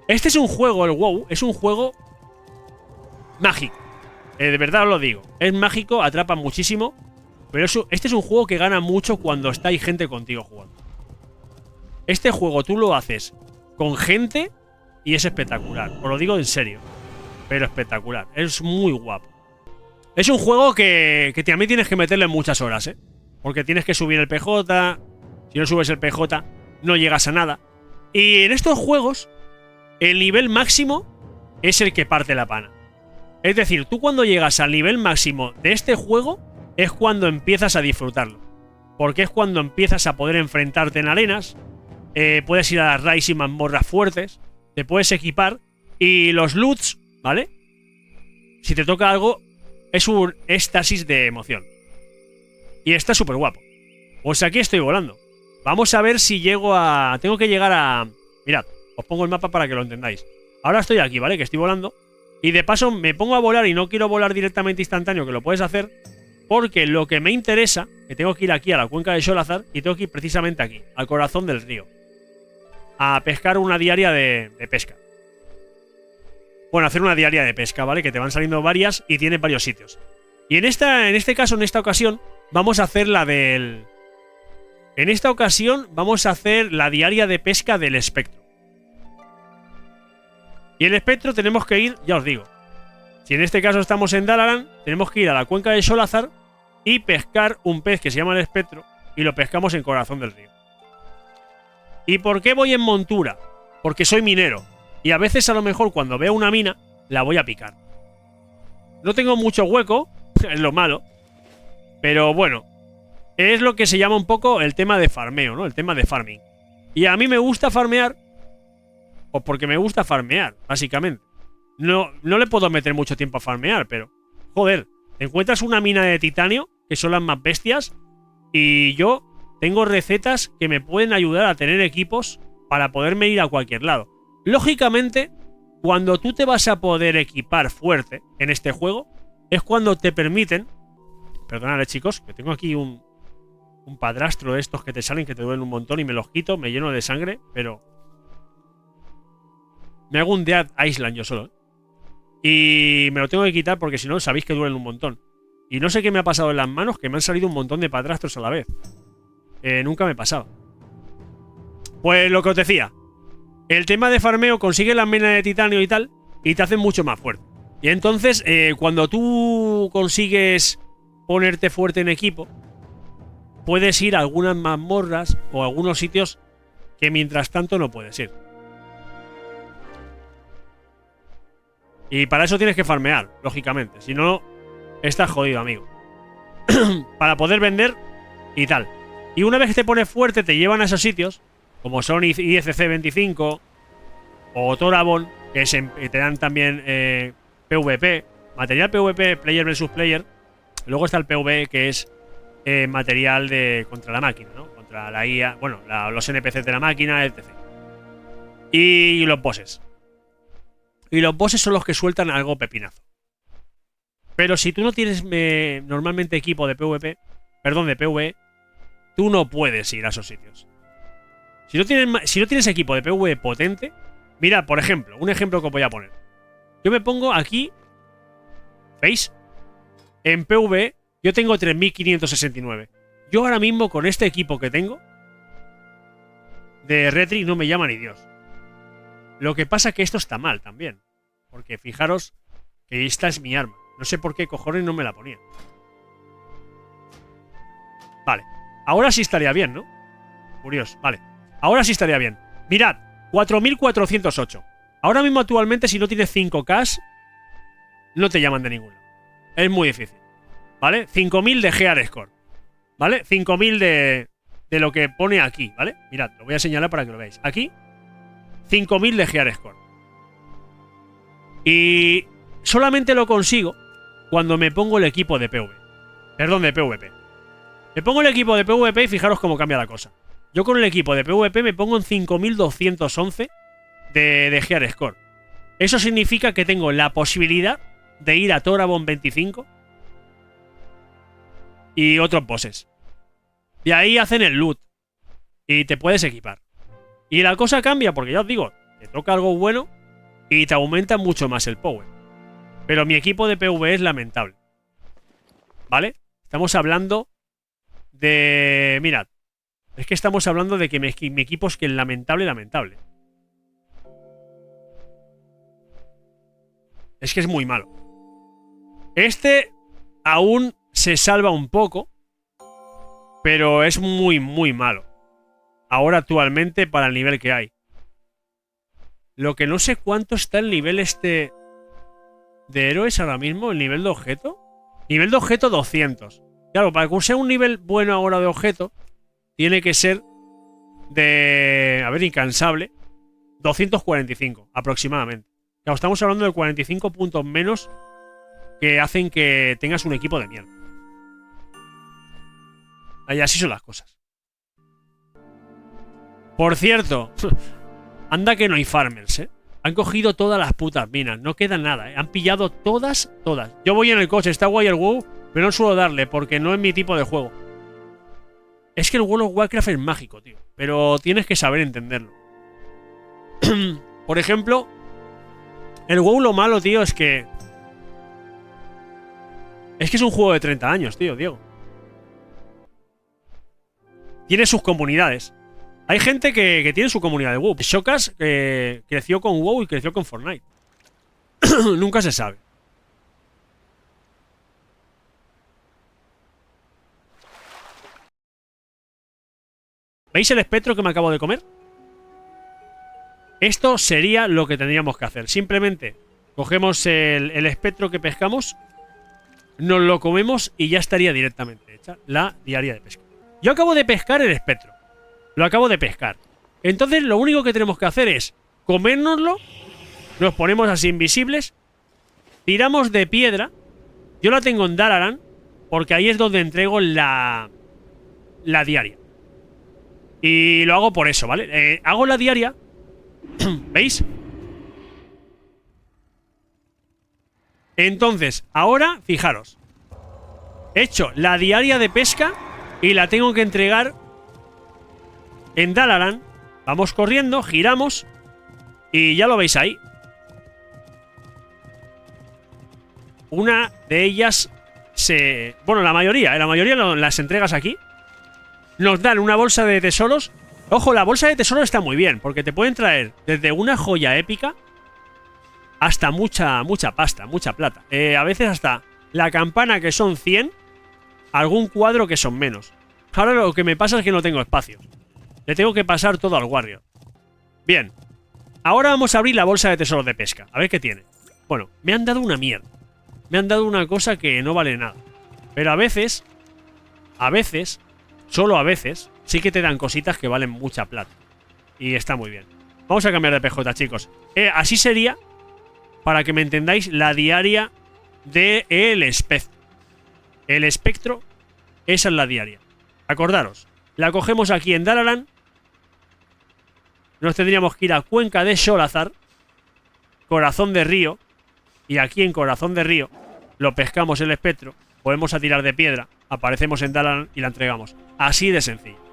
Este es un juego, el WoW, es un juego mágico. De verdad os lo digo. Es mágico, atrapa muchísimo. Pero este es un juego que gana mucho cuando hay gente contigo jugando. Este juego tú lo haces con gente y es espectacular. Os lo digo en serio. Pero espectacular. Es muy guapo. Es un juego que también tienes que meterle muchas horas, ¿eh? Porque tienes que subir el PJ. Si no subes el PJ, no llegas a nada. Y en estos juegos, el nivel máximo es el que parte la pana. Es decir, tú cuando llegas al nivel máximo de este juego, es cuando empiezas a disfrutarlo. Porque es cuando empiezas a poder enfrentarte en arenas. Puedes ir a las raids y mazmorras fuertes. Te puedes equipar. Y los loots, ¿vale? Si te toca algo, es un éxtasis de emoción. Y está súper guapo. Pues aquí estoy volando. Vamos a ver si llego a... Tengo que llegar a... Mirad, os pongo el mapa para que lo entendáis. Ahora estoy aquí, ¿vale? Que estoy volando. Y de paso me pongo a volar y no quiero volar directamente instantáneo, que lo puedes hacer. Porque lo que me interesa, que tengo que ir aquí a la cuenca de Xolazar y tengo que ir precisamente aquí, al corazón del río. A pescar una diaria de pesca. Bueno, hacer una diaria de pesca, ¿vale? Que te van saliendo varias y tiene varios sitios. Y en este caso, en esta ocasión, vamos a hacer la del... En esta ocasión vamos a hacer la diaria de pesca del espectro. Y el espectro tenemos que ir, ya os digo. Si en este caso estamos en Dalaran, tenemos que ir a la cuenca de Xolazar y pescar un pez que se llama el espectro y lo pescamos en corazón del río. ¿Y por qué voy en montura? Porque soy minero. Y a veces a lo mejor cuando veo una mina, la voy a picar. No tengo mucho hueco, es lo malo. Pero bueno, es lo que se llama un poco el tema de farmeo, ¿no? El tema de farming. Y a mí me gusta farmear, o porque me gusta farmear, básicamente. No le puedo meter mucho tiempo a farmear, pero... Joder, te encuentras una mina de titanio, que son las más bestias, y yo tengo recetas que me pueden ayudar a tener equipos para poderme ir a cualquier lado. Lógicamente, cuando tú te vas a poder equipar fuerte en este juego, es cuando te permiten... Perdonad, chicos, que tengo aquí un padrastro de estos que te salen, que te duelen un montón y me los quito, me lleno de sangre, pero... Me hago un Dead Island yo solo, ¿eh? Y me lo tengo que quitar porque si no sabéis que duelen un montón. Y no sé qué me ha pasado en las manos, que me han salido un montón de padrastros a la vez. Nunca me pasaba. Pues lo que os decía. El tema de farmeo consigue las minas de titanio y tal, y te hacen mucho más fuerte. Y entonces, cuando tú consigues ponerte fuerte en equipo, puedes ir a algunas mazmorras o a algunos sitios que mientras tanto no puedes ir. Y para eso tienes que farmear, lógicamente. Si no, estás jodido, amigo. Para poder vender y tal. Y una vez que te pones fuerte, te llevan a esos sitios, como son ICC 25 o Torabon, que te dan también PvP, material PvP, player versus player. Luego está el PvE, que es material contra la máquina, ¿no? Contra la IA, bueno, los NPCs de la máquina, etc. Y los bosses. Y los bosses son los que sueltan algo pepinazo. Pero si tú no tienes normalmente equipo de PvP, perdón, de PvE, tú no puedes ir a esos sitios. Si no tienes equipo de PvE potente, mira, por ejemplo, un ejemplo que os voy a poner. Yo me pongo aquí, ¿veis? En PvE yo tengo 3569. Yo ahora mismo con este equipo que tengo de Retri no me llama ni Dios. Lo que pasa es que esto está mal también. Porque fijaros que esta es mi arma. No sé por qué cojones no me la ponía. Vale. Ahora sí estaría bien, ¿no? Curioso. Vale. Ahora sí estaría bien. Mirad. 4408. Ahora mismo actualmente si no tienes 5K no te llaman de ninguno. Es muy difícil. ¿Vale? 5000 de Gear Score. ¿Vale? 5000 de lo que pone aquí. ¿Vale? Mirad. Lo voy a señalar para que lo veáis. Aquí 5000 de Gear Score. Y solamente lo consigo cuando me pongo el equipo de PvP. Perdón, de PvP. Me pongo el equipo de PvP y fijaros cómo cambia la cosa. Yo con el equipo de PvP me pongo en 5211 de Gear Score. Eso significa que tengo la posibilidad de ir a Torabon 25 y otros bosses. De ahí hacen el loot y te puedes equipar. Y la cosa cambia porque ya os digo, te toca algo bueno y te aumenta mucho más el power. Pero mi equipo de PvE es lamentable. ¿Vale? Estamos hablando de... Mirad. Es que estamos hablando de que mi equipo es que es lamentable. Es que es muy malo. Este aún se salva un poco, pero es muy malo. Ahora actualmente para el nivel que hay. Lo que no sé cuánto está el nivel este de héroes ahora mismo, el nivel de objeto. Nivel de objeto 200. Claro, para que sea un nivel bueno ahora de objeto, tiene que ser de... A ver, incansable. 245 aproximadamente. Claro, estamos hablando de 45 puntos menos que hacen que tengas un equipo de mierda. Y así son las cosas. Por cierto, anda que no hay farmers, ¿eh? Han cogido todas las putas minas, no queda nada, ¿eh? Han pillado todas. Yo voy en el coche, está guay el WoW, pero no suelo darle porque no es mi tipo de juego. Es que el World of Warcraft es mágico, tío, pero tienes que saber entenderlo. Por ejemplo, el WoW lo malo, tío, es que... es un juego de 30 años, tío, Diego. Tiene sus comunidades. Hay gente que tiene su comunidad de WoW. Shokas creció con WoW y creció con Fortnite. Nunca se sabe. ¿Veis el espectro que me acabo de comer? Esto sería lo que tendríamos que hacer. Simplemente cogemos el espectro que pescamos, nos lo comemos y ya estaría directamente hecha la diaria de pesca. Yo acabo de pescar el espectro. Lo acabo de pescar. Entonces lo único que tenemos que hacer es comérnoslo. Nos ponemos así invisibles. Tiramos de piedra. Yo la tengo en Dalaran, porque ahí es donde entrego la diaria. Y lo hago por eso, ¿vale? Hago la diaria. ¿Veis? Entonces, ahora, fijaros. He hecho la diaria de pesca y la tengo que entregar en Dalaran. Vamos corriendo, giramos y ya lo veis ahí. Una de ellas se... Bueno, la mayoría las entregas aquí. Nos dan una bolsa de tesoros. Ojo, la bolsa de tesoros está muy bien, porque te pueden traer desde una joya épica hasta mucha pasta, mucha plata. A veces hasta la campana, que son 100, algún cuadro que son menos. Ahora lo que me pasa es que no tengo espacio. Le tengo que pasar todo al Warrior. Bien. Ahora vamos a abrir la bolsa de tesoros de pesca. A ver qué tiene. Bueno, me han dado una mierda. Me han dado una cosa que no vale nada. Pero a veces, solo a veces, sí que te dan cositas que valen mucha plata. Y está muy bien. Vamos a cambiar de PJ, chicos. Así sería, para que me entendáis, la diaria del espectro. El espectro, esa es la diaria. Acordaros, la cogemos aquí en Dalaran. Nos tendríamos que ir a Cuenca de Sholazar, Corazón de Río. Y aquí en Corazón de Río lo pescamos el espectro. Podemos a tirar de piedra. Aparecemos en Dalaran y la entregamos. Así de sencillo.